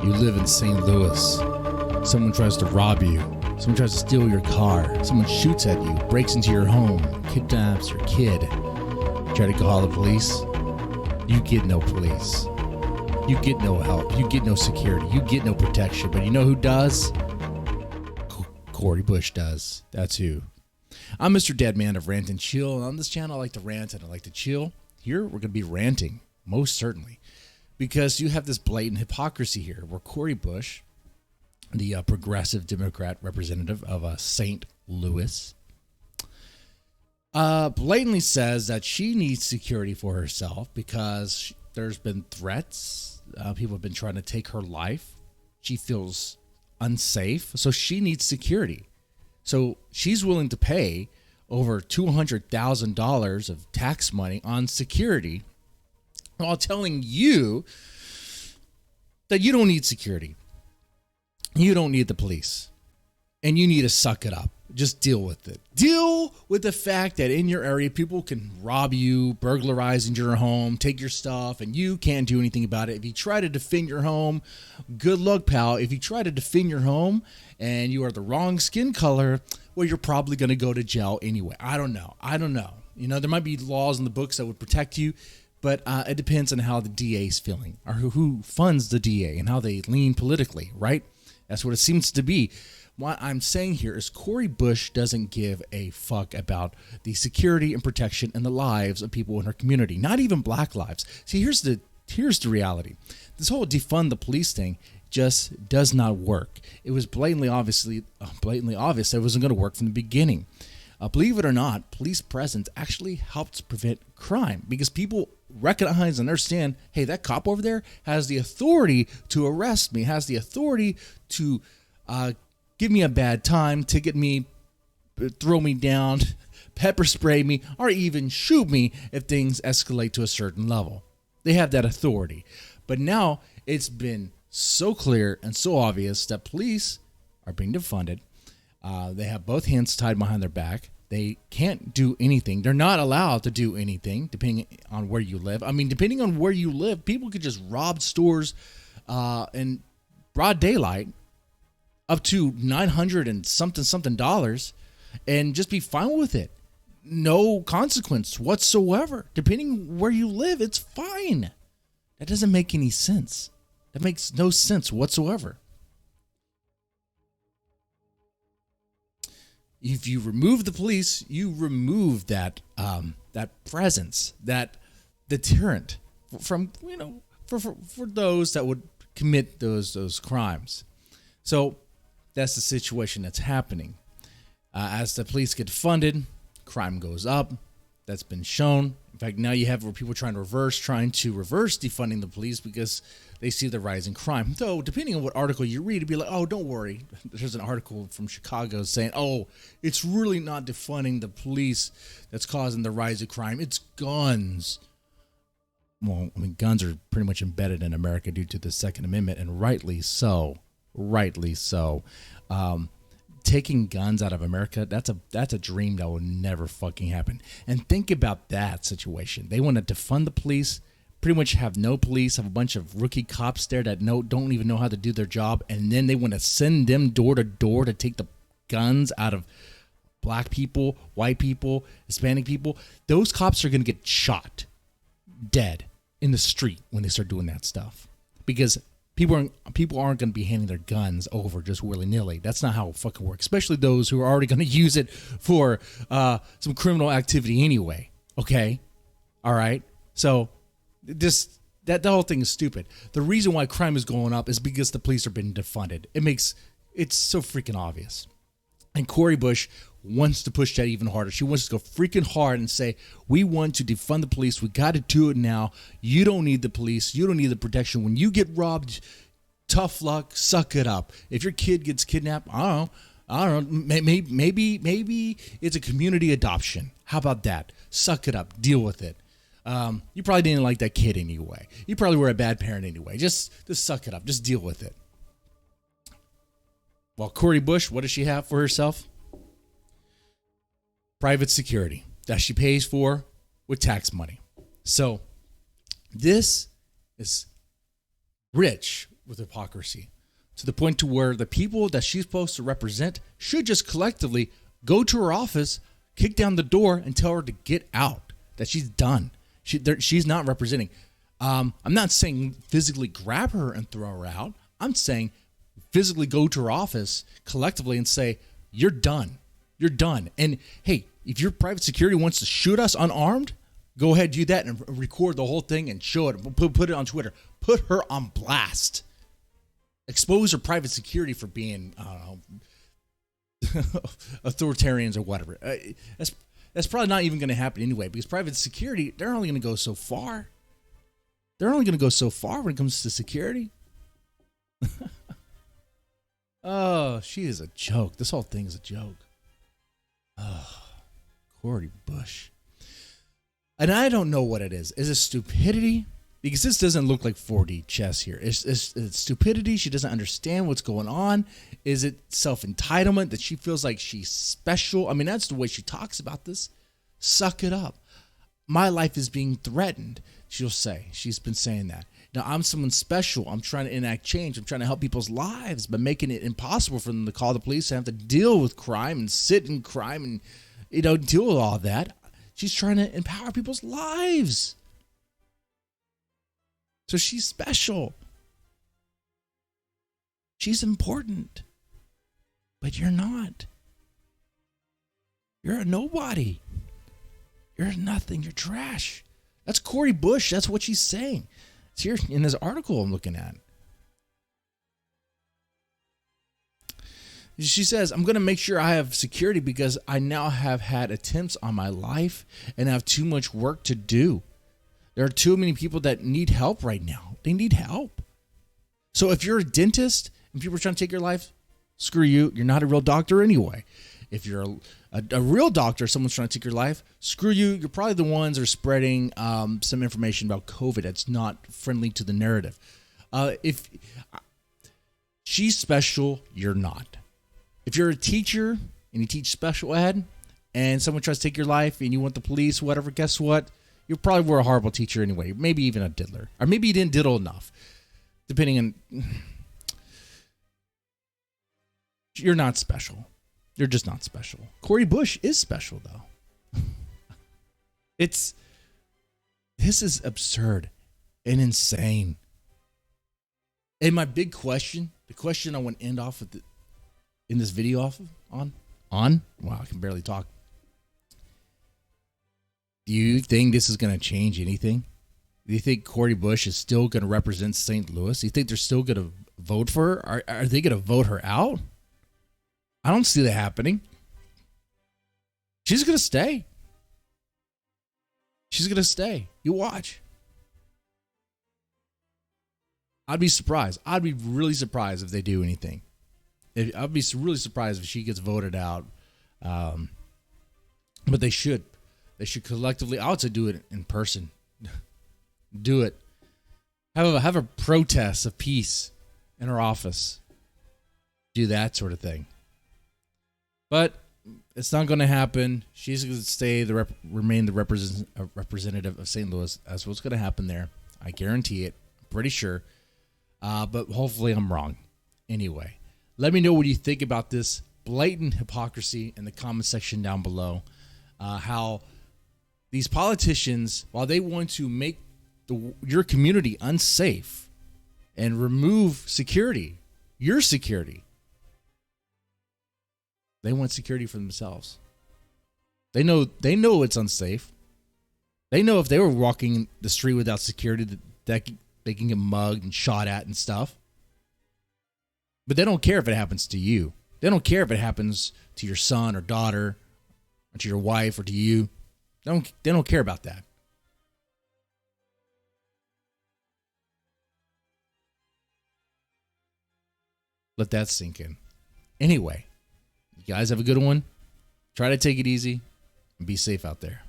You live in St. Louis. Someone tries to rob you. Someone tries to steal your car. Someone shoots at you, breaks into your home, kidnaps your kid. Try to call the police. You get no police. You get no help. You get no security. You get no protection. But you know who does? Cori Bush does. That's who. I'm Mr. Deadman of Rant and Chill. And on this channel, I like to rant and I like to chill. Here, we're going to be ranting, most certainly. Because you have this blatant hypocrisy here where Cori Bush, the progressive Democrat representative of St. Louis, blatantly says that she needs security for herself because there's been threats. People have been trying to take her life. She feels unsafe, so she needs security. So she's willing to pay over $200,000 of tax money on security while telling you that you don't need security. You don't need the police. And you need to suck it up. Just deal with it. Deal with the fact that in your area, people can rob you, burglarize into your home, take your stuff, and you can't do anything about it. If you try to defend your home, good luck, pal. If you try to defend your home and you are the wrong skin color, well, you're probably going to go to jail anyway. I don't know. You know, there might be laws in the books that would protect you, but it depends on how the DA is feeling or who funds the DA and how they lean politically, right? That's what it seems to be. What I'm saying here is Cori Bush doesn't give a fuck about the security and protection and the lives of people in her community, not even black lives. See, here's the reality. This whole defund the police thing just does not work. It was blatantly obvious that it wasn't going to work from the beginning. Believe it or not, police presence actually helps prevent crime because people recognize and understand, hey, that cop over there has the authority to arrest me, has the authority to give me a bad time, ticket me, throw me down, pepper spray me, or even shoot me if things escalate to a certain level. They have that authority. But now it's been so clear and so obvious that police are being defunded. They have both hands tied behind their back. They can't do anything. They're not allowed to do anything depending on where you live. I mean, depending on where you live, people could just rob stores in broad daylight up to $900 and something dollars and just be fine with it. No consequence whatsoever. Depending where you live, it's fine. That doesn't make any sense. That makes no sense whatsoever. If you remove the police, you remove that presence, that deterrent from, you know, for those that would commit those crimes. So that's the situation that's happening. As the police get funded, crime goes up. That's been shown. In fact, now you have where people trying to reverse defunding the police because they see the rise in crime. Though, depending on what article you read, it'd be like, oh, don't worry. There's an article from Chicago saying, oh, it's really not defunding the police that's causing the rise of crime. It's guns. Well, I mean, guns are pretty much embedded in America due to the Second Amendment, and rightly so. Taking guns out of America, that's a dream that will never fucking happen. And think about that situation. They want to defund the police, pretty much have no police, have a bunch of rookie cops there that don't even know how to do their job, and then they want to send them door to door to take the guns out of black people, white people, Hispanic people. Those cops are going to get shot dead in the street when they start doing that stuff because people aren't going to be handing their guns over just willy-nilly. That's not how it fucking works, especially those who are already going to use it for some criminal activity anyway, okay? All right? So that whole thing is stupid. The reason why crime is going up is because the police are being defunded. It's so freaking obvious. And Cori Bush wants to push that even harder. She wants to go freaking hard and say, we want to defund the police. We got to do it now. You don't need the police. You don't need the protection. When you get robbed, tough luck, suck it up. If your kid gets kidnapped, I don't know, maybe it's a community adoption. How about that? Suck it up. Deal with it. You probably didn't like that kid anyway. You probably were a bad parent anyway. Just suck it up. Just deal with it. Well, Cori Bush, what does she have for herself? Private security that she pays for with tax money. So this is rich with hypocrisy, to the point to where the people that she's supposed to represent should just collectively go to her office, kick down the door, and tell her to get out, that she's done. She's not representing. I'm not saying physically grab her and throw her out. I'm saying physically go to her office collectively and say, you're done. You're done. And hey, if your private security wants to shoot us unarmed, go ahead, do that and record the whole thing and show it. Put it on Twitter. Put her on blast. Expose her private security for being, I don't know, authoritarians or whatever. That's probably not even going to happen anyway, because private security, they're only going to go so far. They're only going to go so far when it comes to security. Oh, she is a joke. This whole thing is a joke. Oh, Cori Bush. And I don't know what it is. Is it stupidity? Because this doesn't look like 4D chess here. It's stupidity. She doesn't understand what's going on. Is it self-entitlement that she feels like she's special? I mean, that's the way she talks about this. Suck it up. My life is being threatened, she'll say. She's been saying that. Now, I'm someone special. I'm trying to enact change. I'm trying to help people's lives by making it impossible for them to call the police and have to deal with crime and sit in crime and, deal with all that. She's trying to empower people's lives. So she's special. She's important. But you're not. You're a nobody. You're nothing. You're trash. That's Cori Bush. That's what she's saying. It's here in this article I'm looking at. She says, I'm going to make sure I have security because I now have had attempts on my life and have too much work to do. There are too many people that need help right now. They need help. So if you're a dentist and people are trying to take your life, screw you. You're not a real doctor anyway. If you're a real doctor, someone's trying to take your life, screw you. You're probably the ones that are spreading some information about COVID that's not friendly to the narrative. If she's special, you're not. If you're a teacher and you teach special ed and someone tries to take your life and you want the police, whatever, guess what? You probably were a horrible teacher anyway. Maybe even a diddler. Or maybe you didn't diddle enough. Depending on... You're not special. You're just not special. Cori Bush is special, though. This is absurd and insane. And my big question, the question I want to end off with in this video wow, I can barely talk. Do you think this is going to change anything? Do you think Cori Bush is still going to represent St. Louis? Do you think they're still going to vote for her? Are they going to vote her out? I don't see that happening. She's going to stay. She's going to stay. You watch. I'd be surprised. I'd be really surprised if they do anything. I'd be really surprised if she gets voted out. But they should. They should collectively, I would say, do it in person. Do it. Have a protest of peace in her office. Do that sort of thing. But it's not going to happen. She's going to remain the representative of St. Louis. That's what's going to happen there. I guarantee it. I'm pretty sure. But hopefully I'm wrong. Anyway, let me know what you think about this blatant hypocrisy in the comment section down below. How these politicians, while they want to make your community unsafe and remove security, your security, they want security for themselves. They know it's unsafe. They know if they were walking the street without security that they can get mugged and shot at and stuff. But they don't care if it happens to you. They don't care if it happens to your son or daughter or to your wife or to you. They don't care about that. Let that sink in. Anyway, you guys have a good one. Try to take it easy and be safe out there.